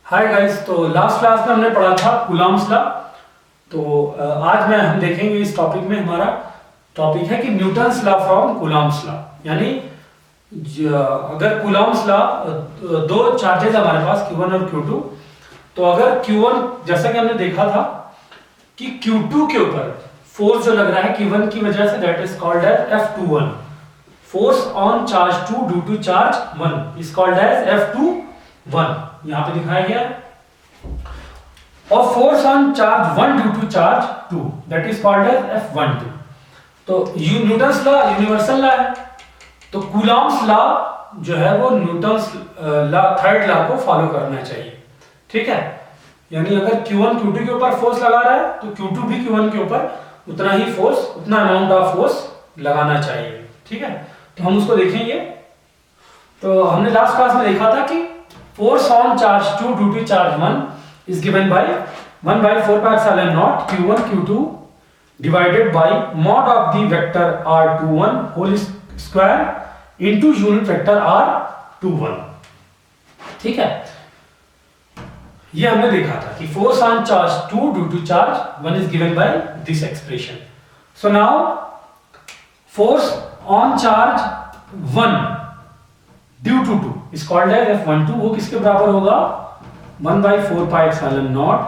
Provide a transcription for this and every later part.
Hi guys, तो last class में हमने पढ़ा था कूलॉम्स लॉ। तो आज में हम देखेंगे इस टॉपिक में हमारा टॉपिक है कि Newton's law from Coulomb's law. यानी अगर कूलॉम्स लॉ दो चार्जेस हमारे पास Q1 और Q2, तो अगर Q1 जैसा कि हमने देखा था कि Q2 के ऊपर फोर्स जो लग रहा है Q1 की वजह से, that is called as F21। Force on charge 2 due to charge 1 is called as F21, यहां पे दिखाया गया है। और force on charge 1 due to charge 2 that is called as F12। तो न्यूटन्स लॉ यूनिवर्सल लॉ है, तो कूलॉम्स लॉ जो है वो न्यूटन्स लॉ थर्ड लॉ को फॉलो करना चाहिए। ठीक है, यानी अगर Q1 Q2 के ऊपर फोर्स लगा रहा है तो Q2 भी Q1 के ऊपर उतना ही फोर्स, उतना अमाउंट ऑफ फोर्स लगाना चाहिए। ठीक है, तो हम उसको देखेंगे। तो हमने लास्ट क्लास में देखा था कि force on charge 2 due to charge 1 is given by 1 by 4 pi epsilon naught Q1 Q2 divided by mod of the vector R21 whole square into unit vector R21। ठीक है, ये हमने देखा था कि force on charge 2 due to charge 1 is given by this expression। So now force on charge 1 due to 2 is called as F12। वो किसके बराबर होगा? 1 by 4 pi epsilon naught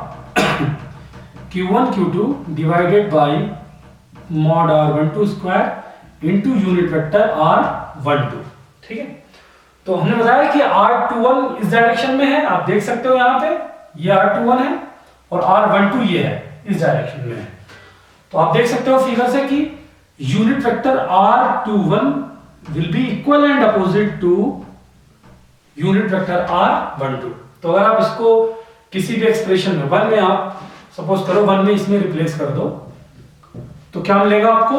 Q1 Q2 divided by mod R12 square into unit vector R12। ठीक है, तो हमने बताया कि R21 इस डायरेक्शन में है, आप देख सकते हो यहाँ पे ये R21 है और R12 ये है, इस डायरेक्शन में है। तो आप देख सकते हो फिगर से कि unit vector R21 will be equal and opposite to unit vector R12। तो अगर आप इसको किसी भी एक्सप्रेशन में 1 में आप सपोज करो 1 में इसमें रिप्लेस कर दो, तो क्या मिलेगा आपको?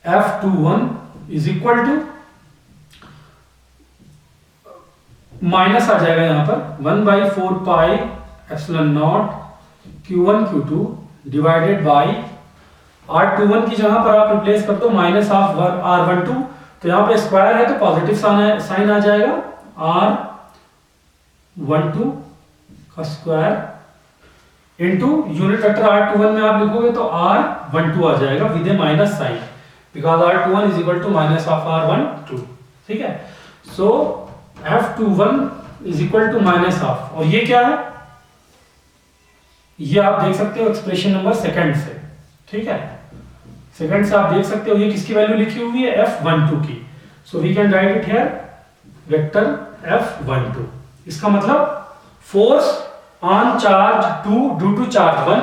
F21 is equal to minus आ जाएगा यहां पर 1 by 4 pi epsilon naught Q1 Q2 divided by R21 की जगह पर आप रिप्लेस कर दो माइनस ऑफ R12, तो यहां पे स्क्वायर है तो पॉजिटिव साइन आ जाएगा। R12 का square into unit vector R21 में आप लिखोगे तो R12 आ जाएगा with a minus sign, because R21 is equal to minus of R12। ठीक है, so F21 is equal to minus of, और ये क्या है? ये आप देख सकते हो एक्सप्रेशन नंबर सेकंड से। ठीक है, सेकंड से आप देख सकते हो ये किसकी वैल्यू लिखी हुई है? F12 की। So we can write it here vector F12। इसका मतलब force on charge 2 due to charge 1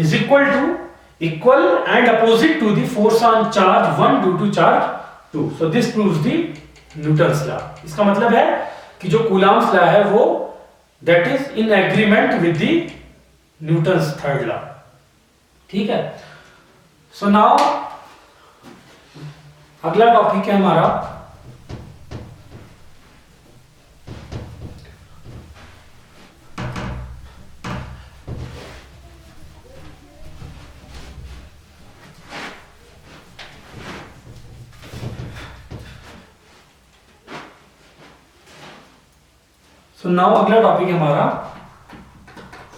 is equal and opposite to the force on charge 1 due to charge 2। So this proves the Newton's law. इसका मतलब है कि जो Coulomb's law है वो that is in agreement with the Newton's third law. ठीक है, so now अगला टॉपिक है हमारा अगला टॉपिक है हमारा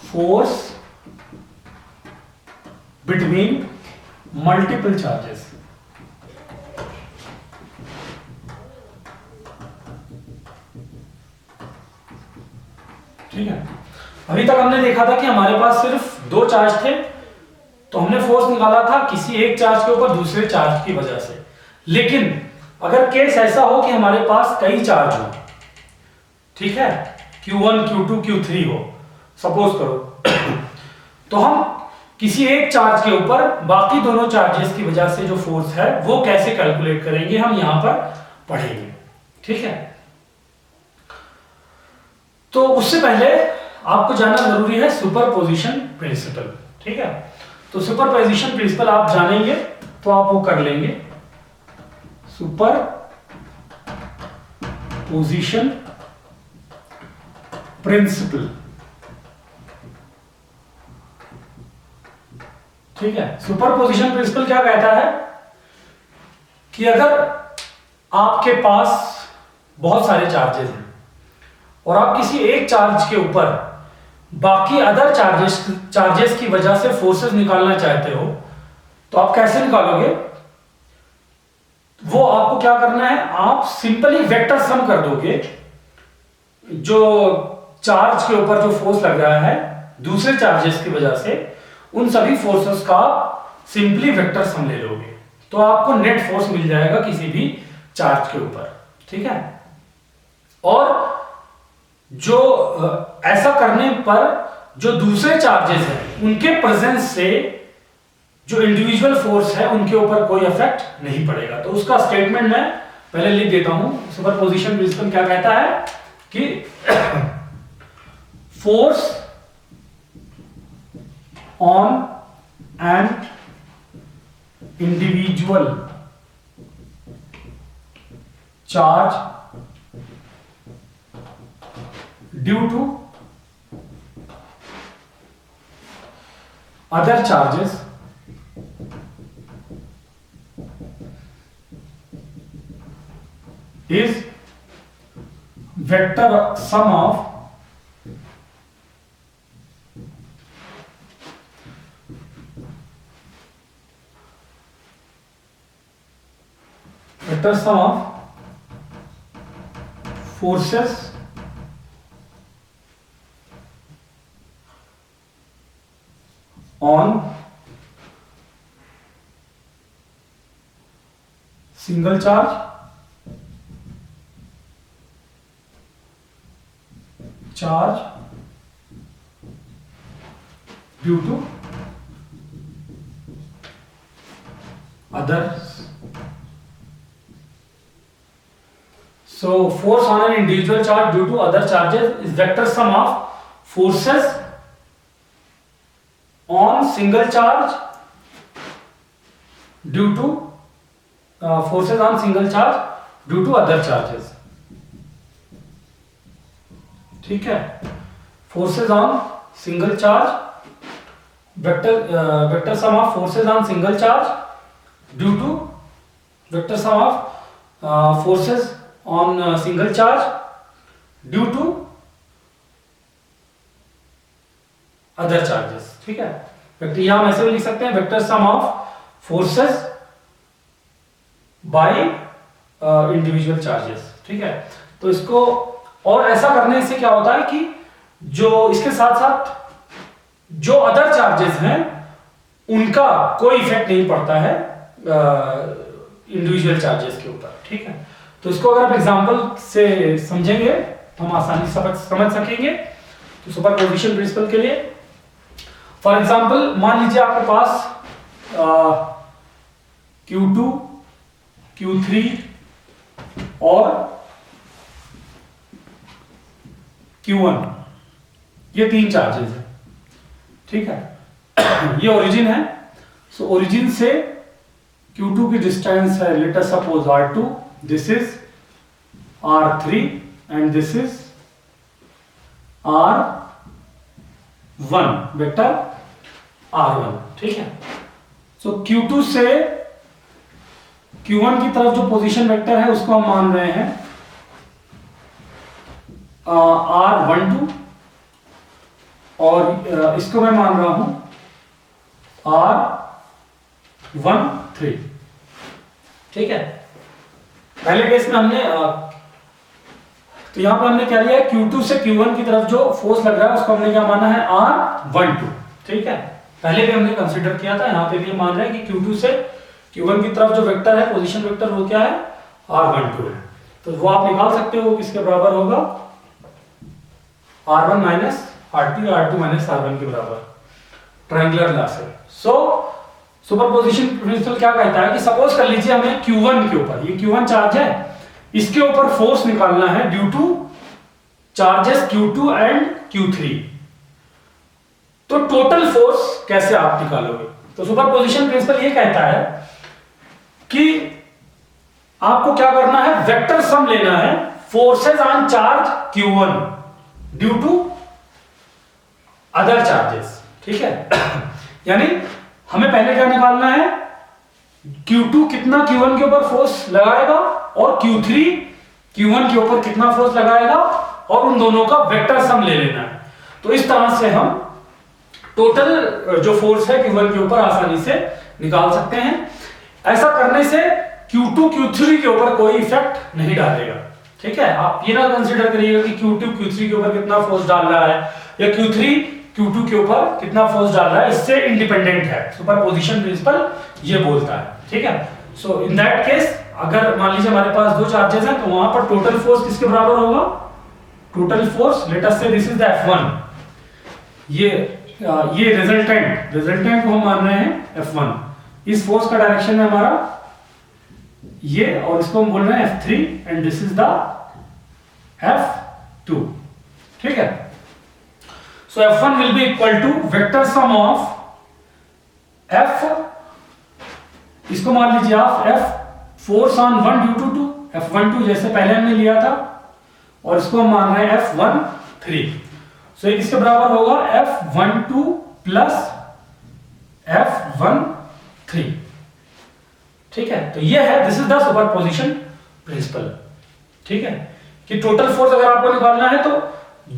फोर्स बिटवीन मल्टीपल चार्जेस। ठीक है, अभी तक हमने देखा था कि हमारे पास सिर्फ दो चार्ज थे, तो हमने फोर्स निकाला था किसी एक चार्ज के ऊपर दूसरे चार्ज की वजह से। लेकिन अगर केस ऐसा हो कि हमारे पास कई चार्ज हो, ठीक है, Q1 Q2 Q3 हो सपोज करो, तो हम किसी एक चार्ज के ऊपर बाकी दोनों चार्जेस की वजह से जो फोर्स है वो कैसे कैलकुलेट करेंगे, हम यहां पर पढ़ेंगे। ठीक है, तो उससे पहले आपको जानना जरूरी है सुपरपोजिशन प्रिंसिपल। ठीक है, तो सुपरपोजिशन प्रिंसिपल आप जानेंगे तो आप वो कर लेंगे। Superposition principle. ठीक है, सुपरपोजिशन प्रिंसिपल क्या कहता है कि अगर आपके पास बहुत सारे चार्जेस हैं और आप किसी एक चार्ज के ऊपर बाकी अदर चार्जेस की वजह से फोर्सेस निकालना चाहते हो, तो आप कैसे निकालोगे? वो आपको क्या करना है, आप सिंपली वेक्टर सम कर दोगे। जो चार्ज के ऊपर जो फोर्स लग रहा है दूसरे चार्जेस की वजह से, उन सभी फोर्सेस का सिंपली वेक्टर सम ले लोगे, तो आपको नेट फोर्स मिल जाएगा किसी भी चार्ज के ऊपर। ठीक है। और जो ऐसा करने पर जो दूसरे चार्जेस हैं उनके प्रेजेंस से जो इंडिविजुअल फोर्स है उनके ऊपर कोई इफेक्ट नहीं पड़ेगा। तो उसका स्टेटमेंट मैं पहले लिख देता हूं। सुपरपोजिशन प्रिंसिपल क्या कहता है कि force on an individual charge due to other charges is vector sum of forces on single charge due to others. So force on an individual charge due to other charges is vector sum of forces on single charge due to forces on single charge due to other charges. ठीक है। Forces on single charge vector sum of forces on single charge due to vector sum of forces on single charge due to other charges. ठीक है। Vector यहां हम ऐसे भी लिख सकते हैं, vector sum of forces by individual charges. ठीक है। तो इसको और ऐसा करने से क्या होता है कि जो इसके साथ साथ जो अदर चार्जेस हैं उनका कोई इफेक्ट नहीं पड़ता है इंडिविजुअल चार्जेस के ऊपर। ठीक है। तो इसको अगर आप एग्जांपल से समझेंगे तो हम आसानी से समझ सकेंगे। तो सुपरपोजिशन प्रिंसिपल के लिए फॉर एग्जांपल मान लीजिए आपके पास Q2, Q3 और Q1 ये तीन चार्जेस हैं। ठीक है। ये ओरिजिन है। सो ओरिजिन से Q2 की डिस्टेंस है, let us suppose R2, this is R3 and this is R1, vector R1। ठीक है। सो Q2 से Q1 की तरफ जो पोजीशन वेक्टर है उसको हम मान रहे हैं R12 और इसको मैं मान रहा हूं R13। ठीक है। पहले केस में हमने तो यहां पर हमने क्या लिया है, Q2 से Q1 की तरफ जो फोर्स लग रहा है उसको हमने क्या माना है R12। ठीक है। पहले भी हमने कंसीडर किया था, यहां पे भी हम मान रहे हैं कि Q2 से Q1 की तरफ जो वेक्टर है, पोजीशन वेक्टर, वो क्या है, R12 है। तो वो आप निकाल सकते हो किसके बराबर होगा, R1 माइनस R2 या R2 माइनस R1 के बराबर, ट्रायंगुलर लॉ से। सो सुपरपोजिशन प्रिंसिपल क्या कहता है कि सपोज कर लीजिए हमें Q1 के ऊपर, ये Q1 चार्ज है, इसके ऊपर फोर्स निकालना है due two charges Q2 and Q3। तो टोटल फोर्स कैसे आप निकालोगे? तो सुपरपोजिशन प्रिंसिपल ये कहता है कि आपको क्या करना है, वेक्टर सम लेना है forces on charge Q1 due to other charges. ठीक है। यानी हमें पहले क्या निकालना है, Q2 कितना Q1 के ऊपर फोर्स लगाएगा और Q3 Q1 के ऊपर कितना फोर्स लगाएगा, और उन दोनों का वेक्टर सम ले लेना है। तो इस तरह से हम टोटल जो फोर्स है Q1 के ऊपर आसानी से निकाल सकते हैं। ऐसा करने से Q2 Q3 के ऊपर कोई इफेक्ट नहीं डालेगा, ठीक है। आप ये ना कंसीडर करिएगा कि Q2 Q3 के ऊपर कितना फोर्स डाल रहा है या Q3 Q2 के ऊपर कितना फोर्स डाल रहा है, इससे इंडिपेंडेंट है। सुपरपोजिशन प्रिंसिपल ये बोलता है, ठीक है। सो इन दैट केस अगर मान लीजिए हमारे पास दो चार्जेस हैं तो वहां पर टोटल फोर्स किसके बराबर होगा? टोटल फोर्स, लेट अस से दिस इज द F1, ये रिजल्टेंट को हम मान रहे हैं F1। इस फोर्स का डायरेक्शन है हमारा ये, और इसको हम बोल रहे हैं F3 and this is the F2, ठीक है। So F1 will be equal to vector sum of F, इसको मान लीजिए आप F force on 1 due to 2, F12 जैसे पहले हमने लिया था, और इसको हम मान रहे हैं F13। सो ये किसके बराबर होगा? F12 प्लस F13, ठीक है। तो ये है, this is the superposition principle, ठीक है। कि टोटल फोर्स अगर आपको निकालना है तो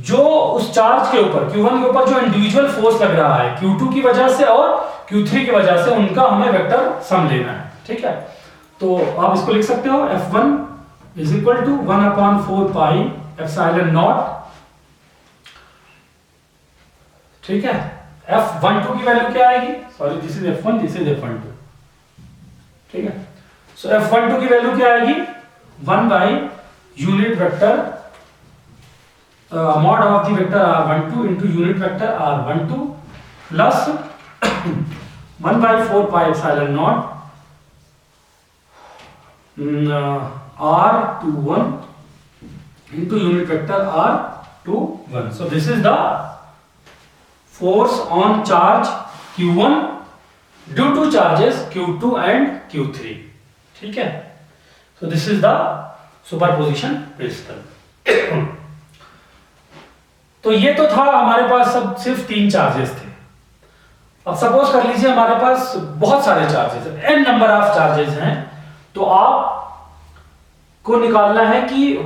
जो उस चार्ज के ऊपर Q1 के ऊपर जो इंडिविजुअल फोर्स लग रहा है Q2 की वजह से और Q3 की वजह से, उनका हमें वेक्टर सम लेना है, ठीक है। तो आप इसको लिख सकते हो F1 is equal to 1/4 pi epsilon nought, ठीक है। F12 की वैल्यू क्या आएगी? Sorry, this is F1, this is F12, ठीक है। सो F12 की वैल्यू क्या आएगी? 1 by unit vector mod of the vector R12 into unit vector R12 plus 1/4 pi epsilon not R21 into unit vector R21. So this is the force on charge Q1 due to charges Q2 and Q3, ठीक है। So this is the superposition principle. तो ये तो था हमारे पास सब सिर्फ 3 charges थे। अब सपोज कर लीजिए हमारे पास बहुत सारे चार्जेस हैं, n नंबर ऑफ चार्जेस हैं, तो आप को निकालना है कि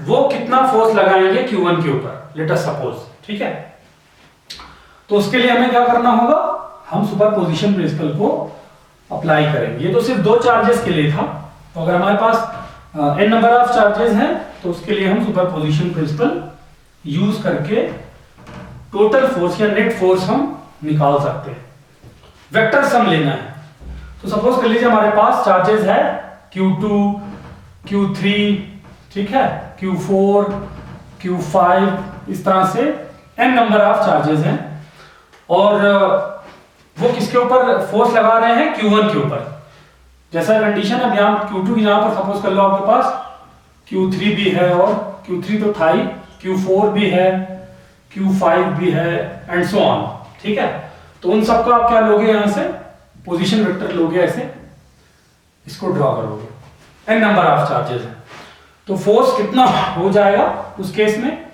वो कितना फोर्स लगाएंगे Q1 के ऊपर, लेट अस सपोज, ठीक है। तो उसके लिए हमें क्या करना होगा? हम सुपरपोजिशन प्रिंसिपल को अप्लाई करेंगे। ये तो सिर्फ 2 चार्जेस के लिए था, तो अगर हमारे पास n नंबर ऑफ चार्जेस हैं तो उसके लिए हम सुपरपोजिशन प्रिंसिपल यूज करके टोटल फोर्स या नेट फोर्स हम निकाल सकते हैं। वेक्टर सम लेना है, तो सपोज कर लीजिए हमारे पास चार्जेस है Q2 Q3, ठीक है, Q4 Q5, इस तरह से n नंबर ऑफ चार्जेस हैं, और वो किसके ऊपर फोर्स लगा रहे हैं? Q1 के ऊपर। जैसा कंडीशन है यहाँ Q2 की, यहाँ पर सपोज कर लो आपके पास Q3 भी है, और Q3 तो था ही, Q4 भी है, Q5 भी है, एंड सो ऑन, ठीक है। तो उन सबका आप क्या लोगे? यहां से पोजीशन वेक्टर लोगे, ऐसे इसको ड्रॉ करोगे। n नंबर ऑफ चार्जेस है, तो फोर्स कितना हो जाएगा उस केस में?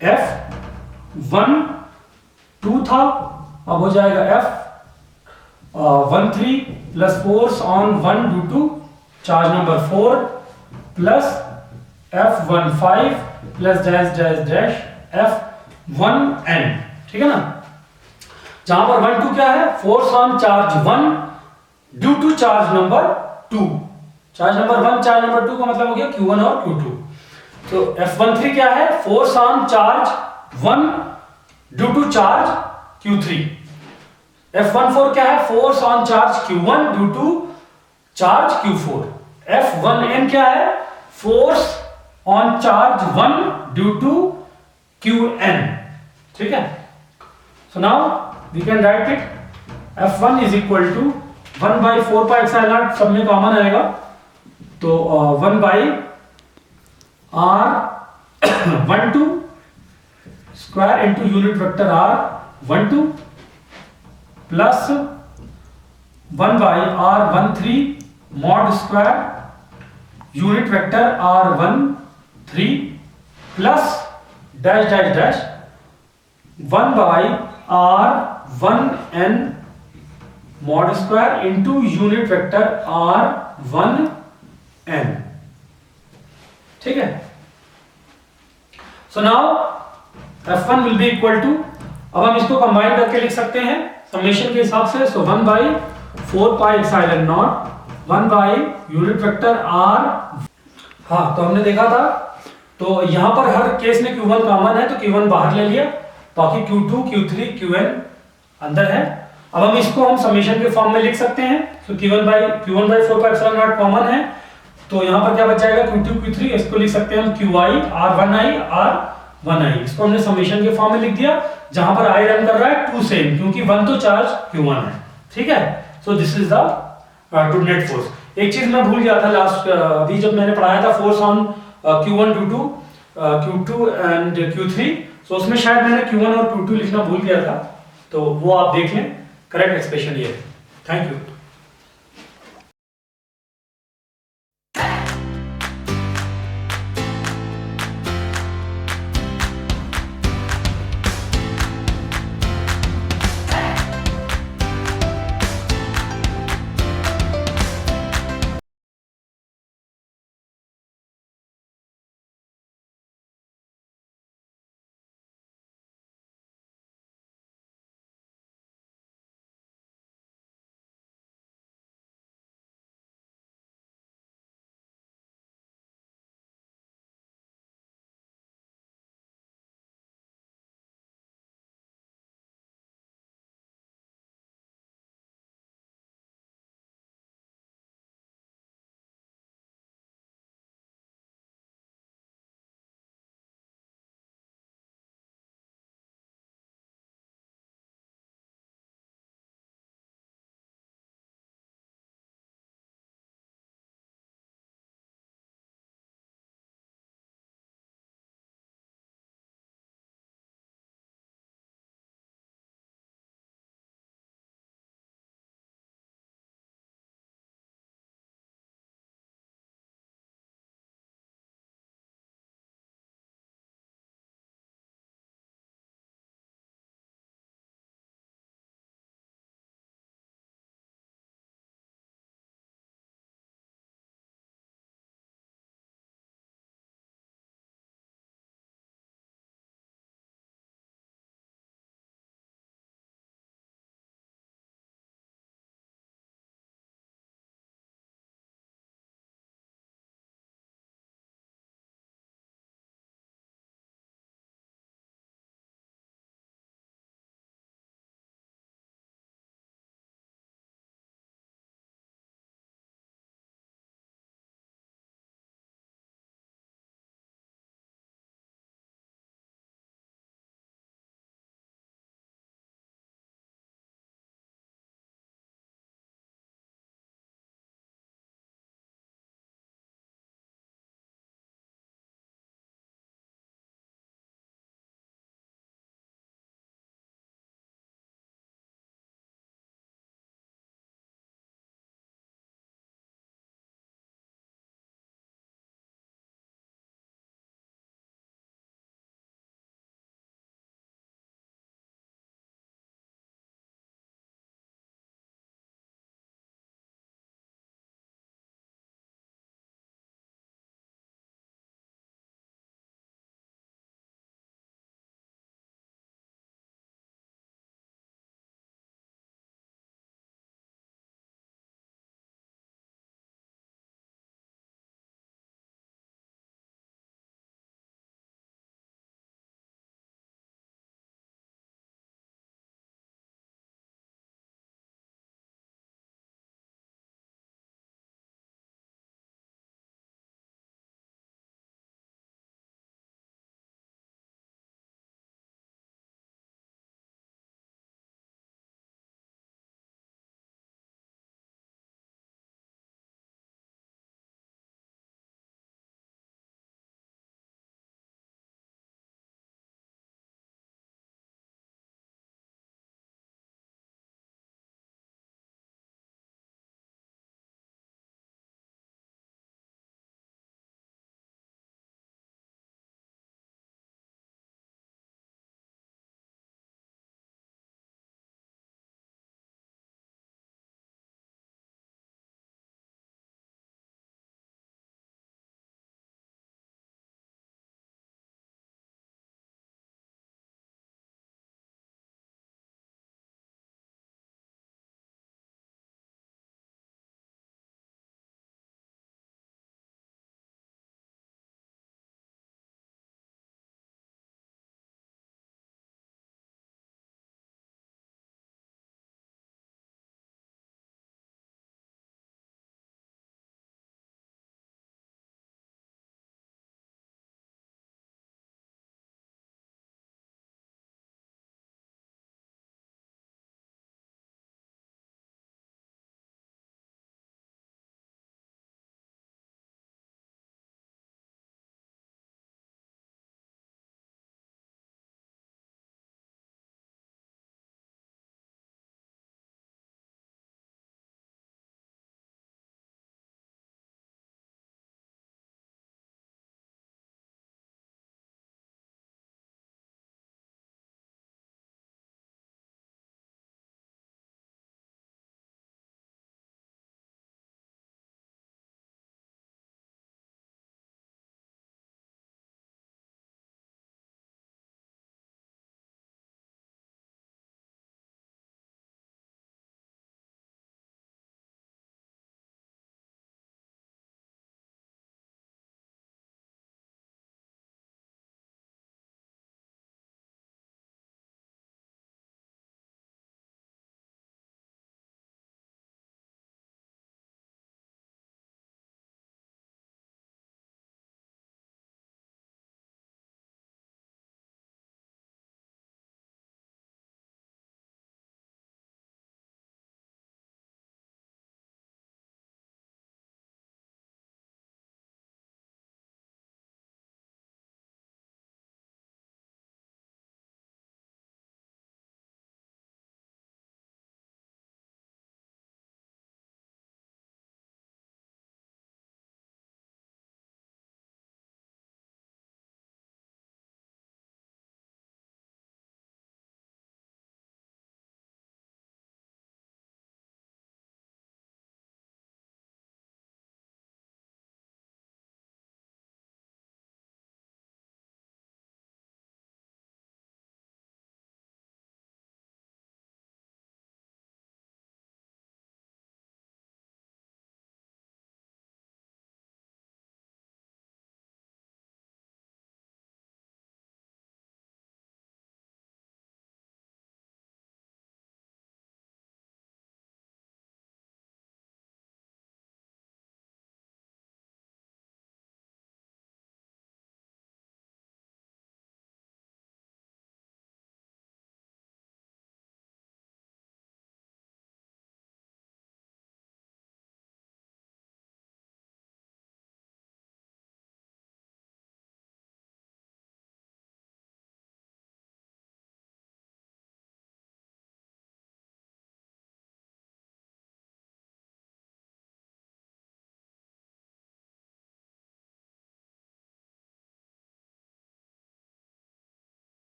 F12 था, अब हो जाएगा F13 plus force on 1 due to charge number 4 plus F15 plus dash dash dash F1n, ठीक है ना। जहां पर 1 2 क्या है? Force on charge 1 due to charge number 2। Charge number 1 charge number 2 का मतलब हो गया Q1 और Q2। तो F13 क्या है? Force on charge 1 due to charge Q3। F14 क्या है? Force on charge Q1 due to charge Q4। F1n क्या है? Force on charge 1 due to Qn, ठीक है। So now we can write it. F1 is equal to 1/4 pi epsilon, सब में common आएगा, तो 1/r 12 square into unit vector R12 plus 1/r13 mod square unit vector R13 plus dash dash dash 1/r1n mod square into unit vector R1n, ठीक है। So now F1 will be equal to, अब हम इसको combine करके लिख सकते हैं summation के हिसाब से। सो 1 by 4 pi epsilon not 1 by unit vector r। हाँ, तो हमने देखा था, तो यहां पर हर केस में Q1 कॉमन है तो Q1 बाहर ले लिया, बाकी Q2 Q3 Qn अंदर है। अब हम इसको हम समेशन के फॉर्म में लिख सकते हैं। तो Q1 by 4 pi epsilon not common है, तो यहां पर क्या बच जाएगा Q2 Q3, इसको लिख सकते हैं हम Qi R1i R1i। इसको हमने समेशन के फॉर्म में लिख दिया, जहां पर i रन कर रहा है 2 सेम, क्योंकि 1 तो चार्ज Q1 है, ठीक है। So this is the two net force. एक चीज मैं भूल गया था लास्ट, अभी जब मैंने पढ़ाया था force on Q1 Q2 and Q3, तो उसमें शायद मैंने Q1 और Q2 लिखना भूल गया था, तो वो आप देख लें, करेक्ट एक्सप्रेशन ये है। Thank you.